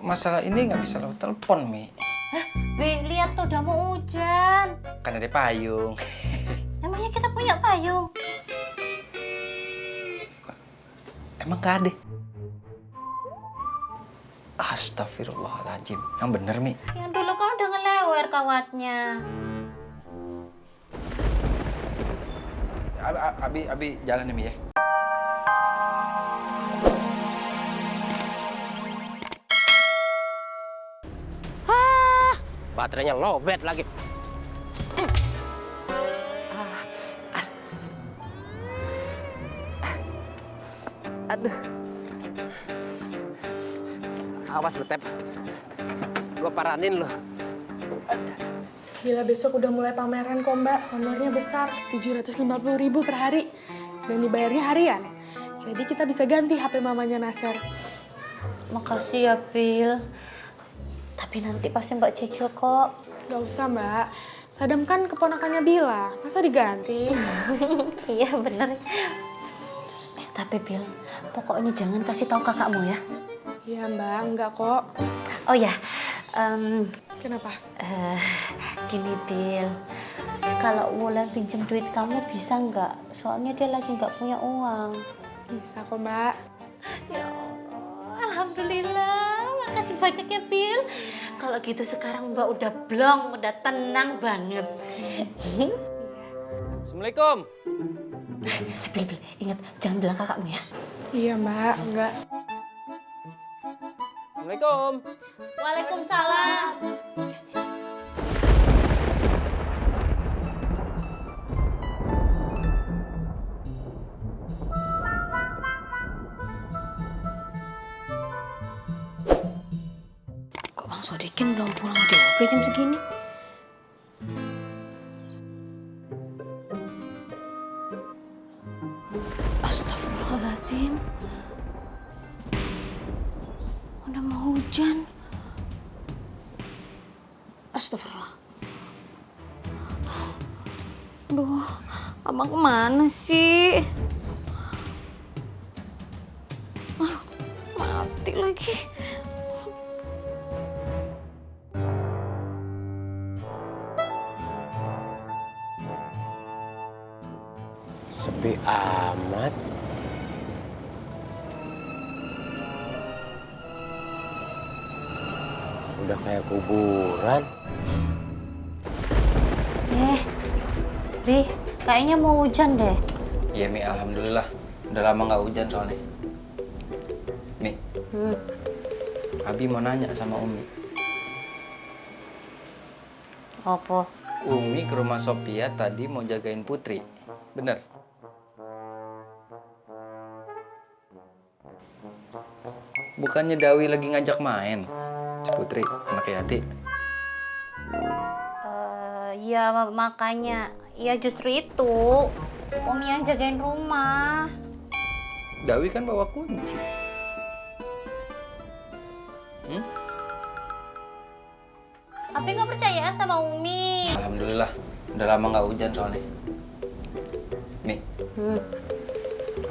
masalah ini nggak bisa lewat telepon, Mi. Bi, lihat tuh udah mau hujan. Kan ada payung. Emangnya kita punya payung? Emang gak ada? Astagfirullahaladzim. Yang bener, Mi. Yang dulu kan udah ngelewer kawatnya. Abi jalan ya, Mi ya. Baterainya lowbat lagi. Aduh. Awas Betep. Gua paranin loh. Bila besok udah mulai pameran kok Mbak, honornya besar, 750.000 per hari. Dan dibayarnya harian. Jadi kita bisa ganti HP mamanya Nasir. Makasih ya, Pil. Tapi nanti pasti Mbak cicil kok. Gak usah Mbak, Sadam kan keponakannya Bila, masa diganti? Iya bener. Tapi Bil, pokoknya jangan kasih tahu kakakmu ya. Iya Mbak, enggak kok. Oh ya, Kenapa? gini Bil, kalau Wulan pinjam duit kamu bisa nggak? Soalnya dia lagi nggak punya uang. Bisa kok Mbak. Ya Allah, alhamdulillah. Makasih banyak ya Bil. Kalau gitu sekarang Mbak udah blong, udah tenang banget. Assalamualaikum. Bil, ingat jangan bilang kakakmu ya. Iya Mbak, enggak. Assalamualaikum. Waalaikumsalam. Kok Bang Sodikin belum pulang juga jam segini? Astagfirullahaladzim. Udah mau hujan. Astagfirullah. Aduh, abang kemana sih? Mati lagi. Sepi amat. Udah kayak kuburan. Bi, kayaknya mau hujan deh. Iya, Mi. Alhamdulillah. Udah lama nggak hujan soalnya. Mi, Abi mau nanya sama Umi. Apa? Umi ke rumah Sophia tadi mau jagain Putri. Bener? Bukannya Dawi lagi ngajak main? Si Putri, anak Yati. Ya makanya. Ya justru itu. Umi yang jagain rumah. Dawi kan bawa kunci. Tapi nggak percayaan sama Umi. Alhamdulillah. Udah lama nggak hujan soalnya. Nih,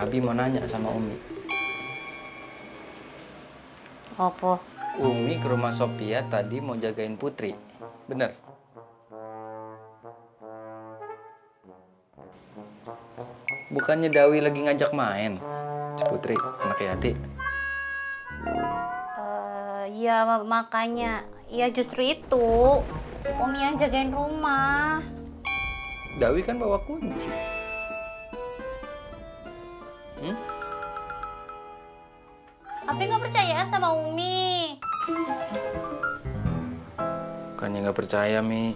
Abi mau nanya sama Umi. Apa? Umi ke rumah Sophia tadi mau jagain Putri. Bener? Bukannya Dawi lagi ngajak main? Si Putri, anak Yati. Ya makanya. Ya justru itu. Umi yang jagain rumah. Dawi kan bawa kunci. Tapi nggak percayaan sama Umi. Bukannya nggak percaya, Mi.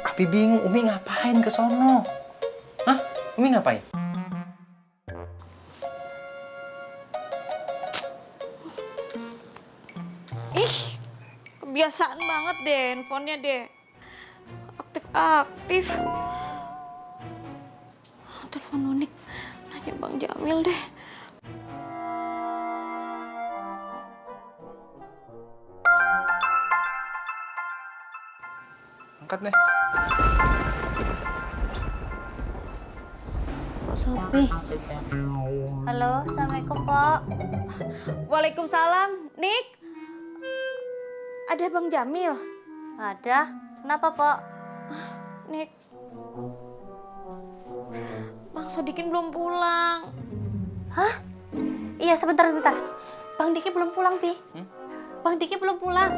Abi bingung, Umi ngapain ke sono? Hah? Umi ngapain? Ih, kebiasaan banget deh handphonenya deh. Aktif-aktif. Telepon unik. Nanya Bang Jamil deh. Angkat deh. Kok sepi? Halo, Assalamualaikum, Pak. Waalaikumsalam, Nick. Ada Bang Jamil. Ada. Kenapa, Pok? Nik. Bang Sodikin belum pulang. Hah? Iya, sebentar. Bang Diki belum pulang, Pi. Bang Diki belum pulang.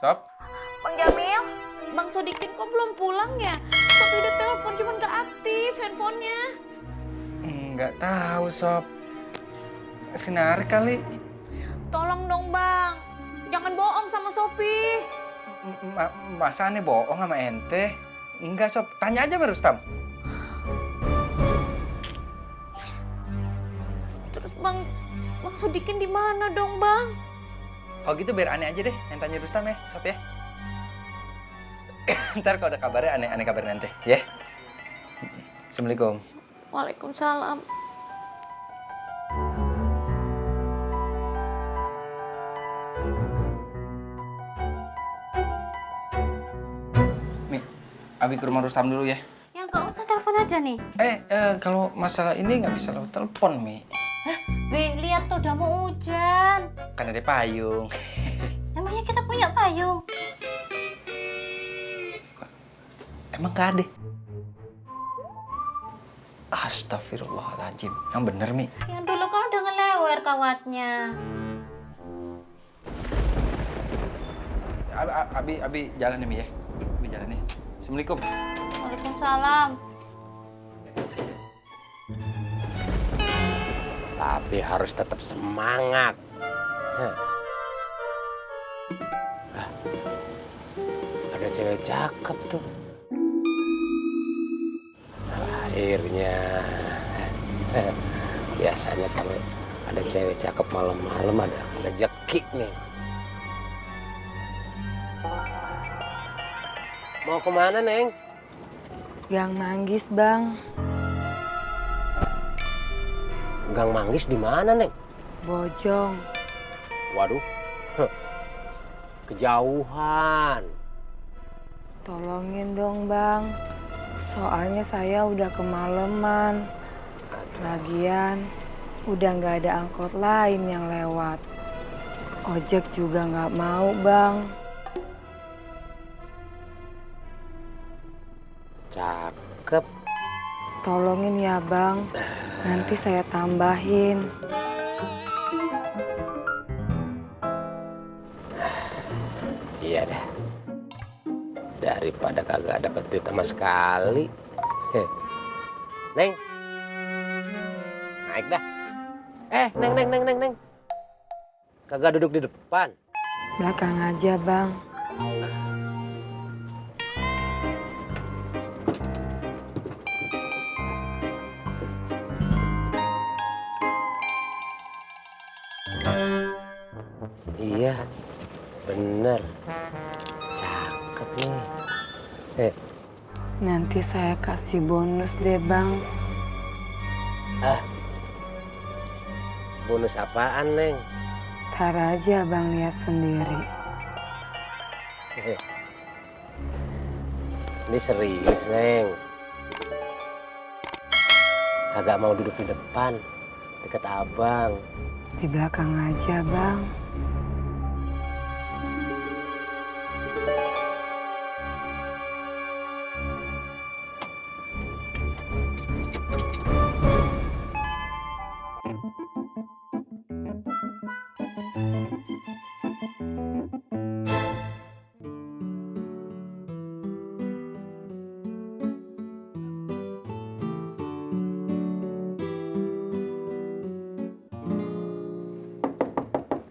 Sob? Bang Jamil, Bang Sodikin kok belum pulang ya? Tapi udah telepon cuman gak aktif handphonenya. Nggak tahu, Sob. Sinar kali. Tolong dong Bang, jangan bohong sama Sopi. Masa aneh bohong sama ente? Enggak, Sob. Tanya aja sama Rustam. Terus Bang Sodikin di mana dong Bang? Kalau gitu biar aneh aja deh yang tanya Rustam ya, Sob ya. Ntar kalau ada kabarnya aneh kabarin nanti, ya. Assalamualaikum. Waalaikumsalam. Mi, Abi ke rumah Rustam dulu ya. Ya nggak usah telepon aja nih. Kalau masalah ini nggak bisa lewat telepon, Mi. Bi, lihat tuh udah mau hujan. Kan ada payung. Namanya kita punya payung. Emang gak ada? Astagfirullahaladzim. Yang bener, Mi. Yang dulu kan udah ngelewer kawatnya. Abi jalan ya, Mi ya. Abi jalan ya. Assalamualaikum. Waalaikumsalam. Tapi harus tetap semangat. Ada cewek cakep tuh. Akhirnya. Biasanya kalau ada cewek cakep malam-malam ada rezeki nih. Mau kemana, Neng? Gang Manggis, Bang. Gang Manggis di mana, Neng? Bojong. Waduh. Kejauhan. Tolongin dong, Bang. Soalnya saya udah kemalaman. Lagian, udah nggak ada angkot lain yang lewat. Ojek juga nggak mau, Bang. Cakep. Tolongin ya, Bang. Nanti saya tambahin. Iya dah. Daripada kagak dapat duit sama sekali. Neng. Naik dah. Neng. Kagak duduk di depan. Belakang aja, Bang. Iya, bener. Cakep nih. Nanti saya kasih bonus deh, Bang. Bonus apaan, Neng? Ntar aja, Bang, lihat sendiri. Ini serius, Neng. Kagak mau duduk di depan, deket abang. Di belakang aja, Bang.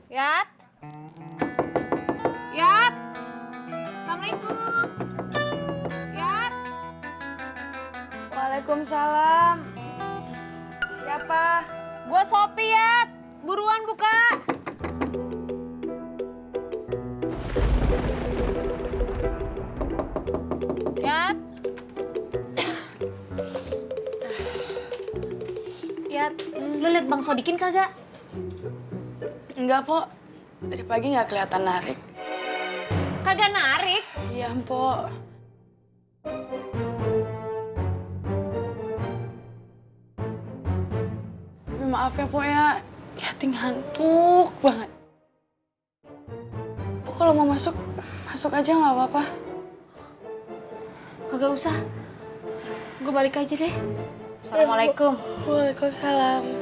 Yat. Yat. Assalamualaikum. Yat. Waalaikumsalam. Siapa? Gua Sopi, Yat. Buruan buka. Yat. Yat, lu liat Bang Sodikin kagak? Enggak, Pok. Dari pagi nggak kelihatan narik. Kagak narik. Iya, Pok. Tapi maaf ya, Pok ya. Ting ngantuk banget. Pok kalau kalau mau masuk, masuk aja nggak apa-apa. Kagak usah. Gue balik aja deh. Assalamualaikum. Waalaikumsalam.